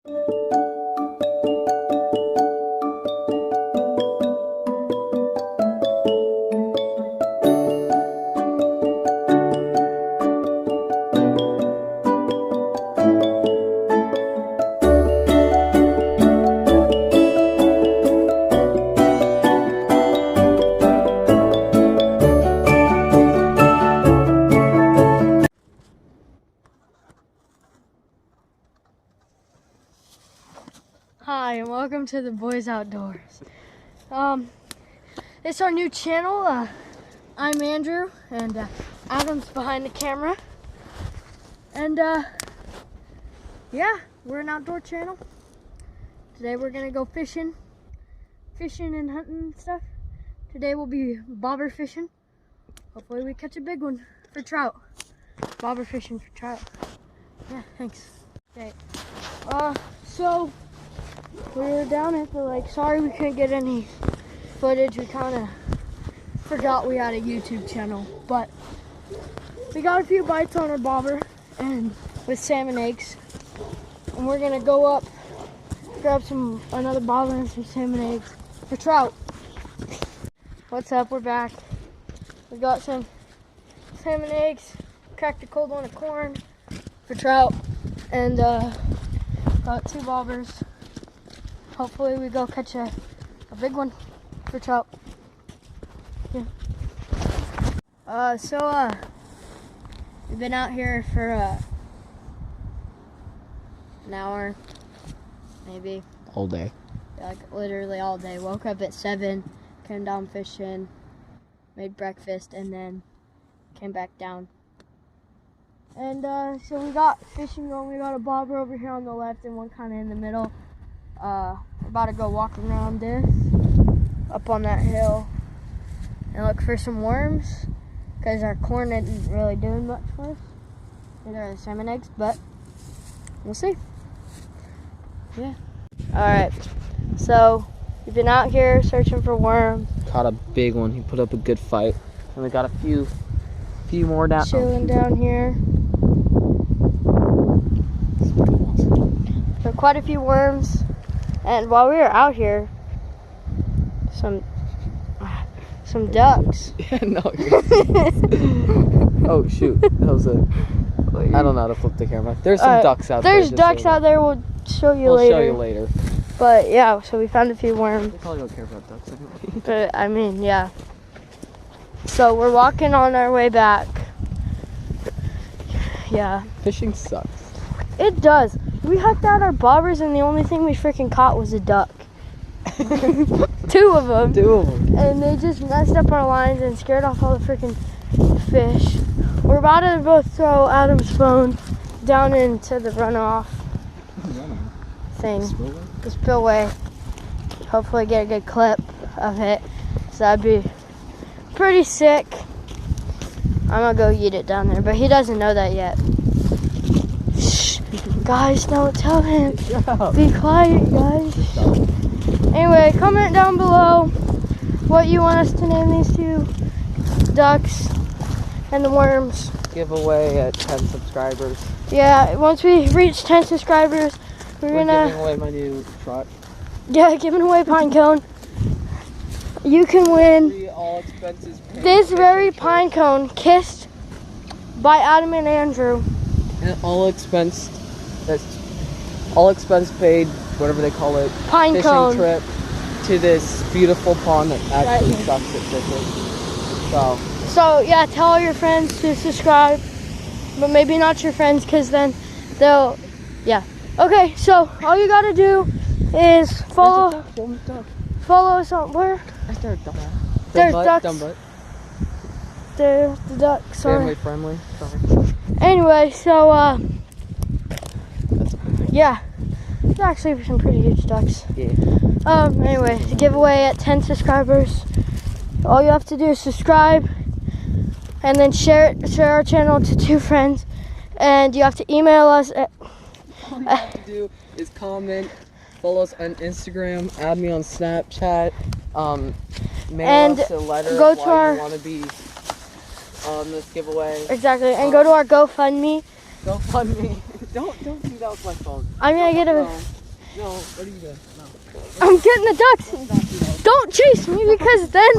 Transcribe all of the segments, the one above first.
Hi, and welcome to the Boys Outdoors. It's our new channel. I'm Andrew, and Adam's behind the camera. And yeah, we're an outdoor channel. Today we're gonna go fishing and hunting and stuff. Today we'll be bobber fishing. Hopefully we catch a big one for trout. Bobber fishing for trout. Yeah, thanks. Okay. So we were down at the lake. Sorry we couldn't get any footage. We kind of forgot we had a YouTube channel, but we got a few bites on our bobber and with salmon eggs, and we're gonna go up, grab another bobber and some salmon eggs for trout. What's up? We're back. We got some salmon eggs, cracked a cold one of corn for trout, and got 2 bobbers. Hopefully we go catch a big one for trout. Yeah. We've been out here for an hour, maybe. All day. Like literally all day. Woke up at 7, came down fishing, made breakfast, and then came back down. And so we got fishing going. We got a bobber over here on the left and one kind of in the middle. We're about to go walk around this, up on that hill, and look for some worms, because our corn isn't really doing much for us. These are the salmon eggs, but we'll see. Yeah. Alright, so we've been out here searching for worms. Caught a big one. He put up a good fight. And we got a few more down. Chilling down here. So quite a few worms. And while we were out here, some ducks. No. Oh shoot! That was a. I don't know how to flip the camera. There's some ducks out there. There's ducks out there. We'll show you later. We'll show you later. But yeah, so we found a few worms. They probably don't care about ducks anyway. But I mean, yeah. So we're walking on our way back. Yeah. Fishing sucks. It does. We hooked out our bobbers and the only thing we freaking caught was a duck. 2 of them. 2 of them. And they just messed up our lines and scared off all the freaking fish. We're about to both throw Adam's phone down into the runoff thing. The spillway. Hopefully get a good clip of it. So that'd be pretty sick. I'm gonna go eat it down there, but he doesn't know that yet. Shh. Guys, don't tell him. Be quiet, guys. Anyway, comment down below what you want us to name these 2 ducks and the worms. Giveaway at 10 subscribers. Yeah, once we reach 10 subscribers, we're gonna giving away my new truck. Yeah, giving away pine cone. You can win all expenses paid this very pine cone kissed by Adam and Andrew. And all expense paid, whatever they call it, pine fishing cone trip to this beautiful pond that actually sucks at fishing. So yeah, tell all your friends to subscribe, but maybe not your friends, because then they'll, yeah. Okay, so all you gotta do is follow us on where? There's ducks. There's the ducks. Family friendly. Sorry. Anyway, so yeah, there's actually some pretty huge ducks. Yeah. Anyway, the giveaway at 10 subscribers. All you have to do is subscribe, and then share our channel to 2 friends, and you have to email us at. All you have to do is comment, follow us on Instagram, add me on Snapchat, mail us a letter go of to why you want to be on this giveaway. Exactly, and go to our GoFundMe. GoFundMe. Don't do that with my phone. I'm gonna get a. No, what are you doing? No. I'm getting the ducks. Don't chase me because then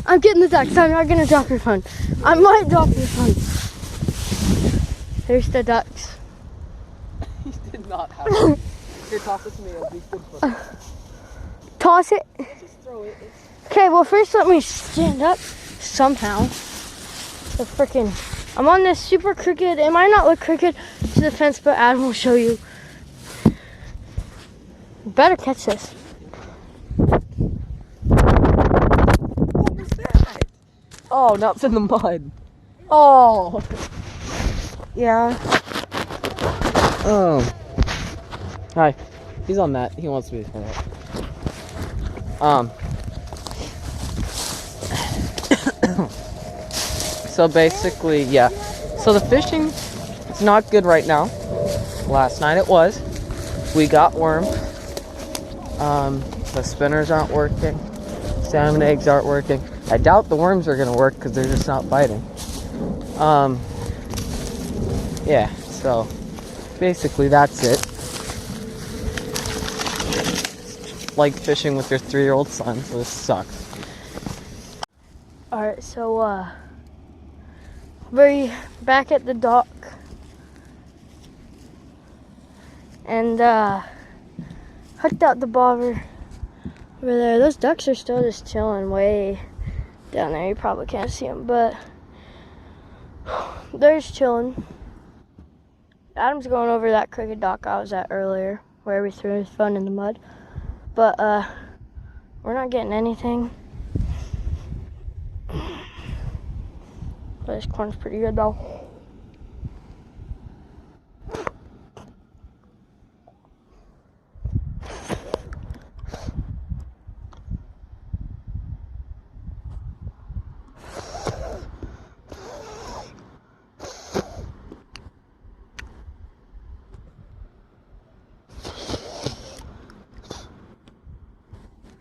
I'm getting the ducks. I'm not gonna drop your phone. I might drop your phone. There's the ducks. You did not have it. Here, toss it to me. It'll be good for you. Toss it. Just throw it. Okay, well first let me stand up somehow. The freaking. I'm on this super crooked. It might not look crooked to the fence, but Adam will show you. You better catch this. What was that? Oh, now it's in the mud. Oh. Yeah. Oh. Hi. He's on that. He wants me to come out. So basically, yeah. So the fishing is not good right now. Last night it was. We got worms. The spinners aren't working. Salmon eggs aren't working. I doubt the worms are gonna work because they're just not biting. Yeah, so basically that's it. Like fishing with your 3-year-old son, so this sucks. Alright, so we're back at the dock. And hooked out the bobber over there. Those ducks are still just chilling way down there. You probably can't see them, but they're just chilling. Adam's going over that crooked dock I was at earlier, where we threw his phone in the mud. But we're not getting anything. But this corn's pretty good though.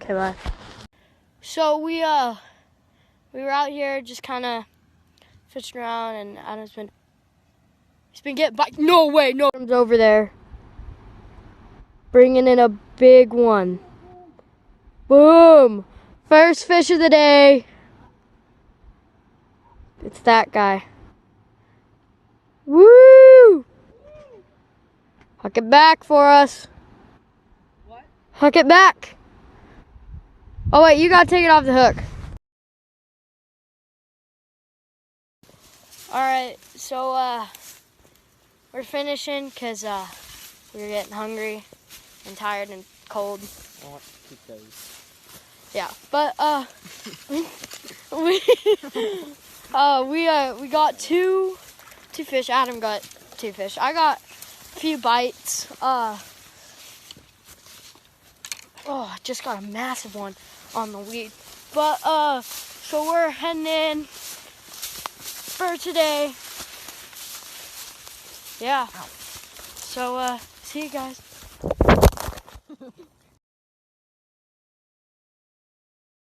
Okay, bye. So we were out here just kind of fishing around, and Adam's been getting back. No way, no. Adam's over there, bringing in a big one. Boom! First fish of the day. It's that guy. Woo! Hook it back for us. What? Hook it back. Oh wait, you gotta take it off the hook. Alright, so we're finishing because we were getting hungry and tired and cold. I want to keep those. Yeah, but we got two fish. Adam got 2 fish. I got a few bites. Oh, I just got a massive one on the weed. But so we're heading in for today. Yeah. So see you guys.